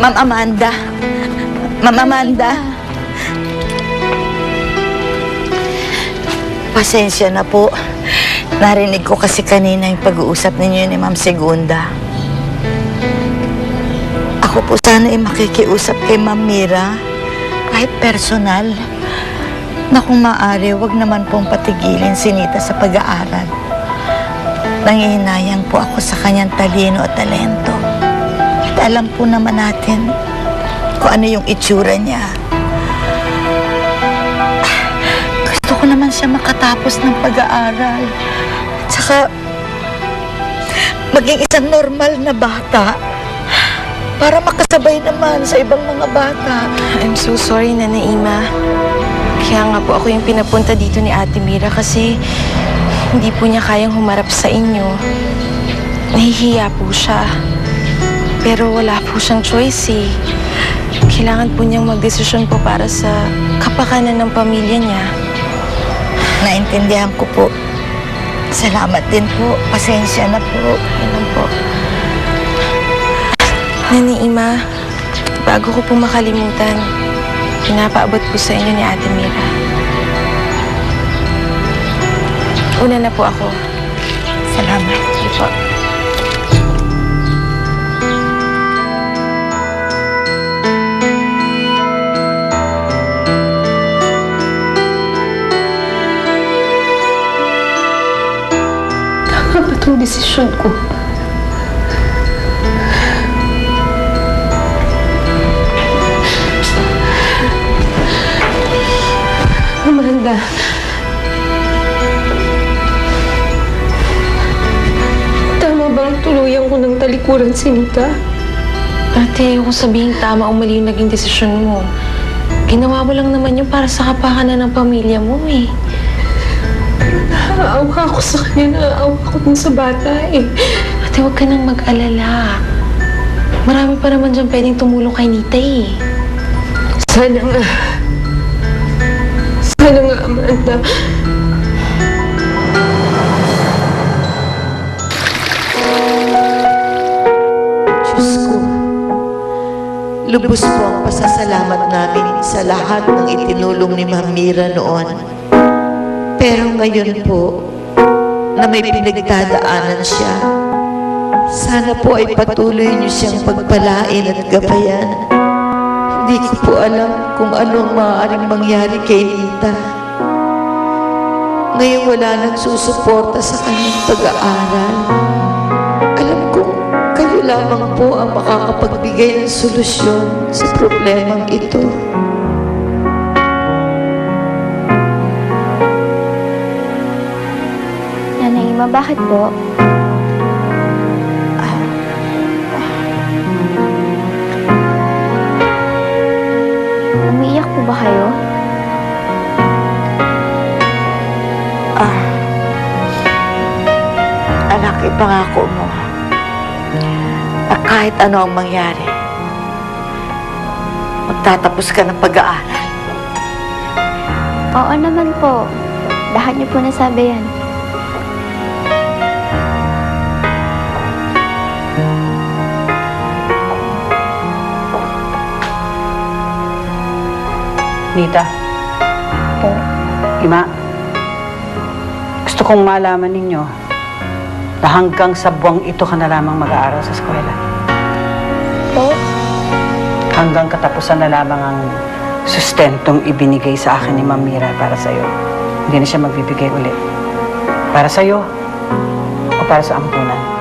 Ma'am Amanda. Ma'am Amanda. Pasensya na po. Narinig ko kasi kanina yung pag-uusap ninyo ni Ma'am Segunda. Ako po sana ay makikiusap kay Ma'am Mira, kahit personal, na kung maaari, wag naman pong patigilin si Nita sa pag-aaral. Nangihinayang po ako sa kanyang talino at talento. At alam po naman natin kung ano yung itsura niya. Gusto ko naman siya makatapos ng pag-aaral. At saka, maging isang normal na bata para makasabay naman sa ibang mga bata. I'm so sorry, Nanay Ima. Kaya nga po ako yung pinapunta dito ni Ate Mira kasi hindi po niya kayang humarap sa inyo. Nahihiya po siya. Pero wala po siyang choice eh. Kailangan po niyang magdesisyon po para sa kapakanan ng pamilya niya. Naintindihan ko po. Salamat din po. Pasensya na po. Alam po. Nanay Ima, bago ko po makalimutan, pinapaabot po sa inyo ni Ate Mira. Una na po ako. Salamat. Sige po. Tama ba itong desisyon ko? Amanda, tama bang tuluyan ko ng talikuran si Nita? Ate, ayoko sabihin tama o mali yung naging desisyon mo. Ginawa mo lang naman yung para sa kapakanan ng pamilya mo eh. Naaawa ako sa kanya, naaawa ako dun sa bata eh. Ate, huwag ka nang mag-alala. Marami pa naman dyan pwedeng tumulong kay Nita eh. Sana nga. Sana nga, Amanda. Diyos ko, lubos po ang pasasalamat namin sa lahat ng itinulong ni Ma'am Mira noon. Pero ngayon po, na may pinagdadaanan siya, sana po ay patuloy niyo siyang pagpalain at gabayan. Hindi ko po alam kung ano ang maaaring mangyari kay Nita. Ngayon wala nang susuporta sa kanyang pag-aaral. Alam kong kayo lamang po ang makakapagbigay ng solusyon sa problemang ito. Nanay Ima, bakit po? Umiiyak po ba kayo? Anak, ipangako mo na kahit ano ang mangyari, magtatapos ka ng pag-aaral. Oo naman po. Lahat niyo po nasabi yan. Nita. Po. Ima. Gusto kong malaman ninyo na hanggang sa buwang ito ka na lamang mag-aaral sa eskwela. Po? Hanggang katapusan na lamang ang sustentong ibinigay sa akin ni Ma'am Mira para sa'yo. Hindi na siya magbibigay ulit. Para sa'yo o para sa ampunan.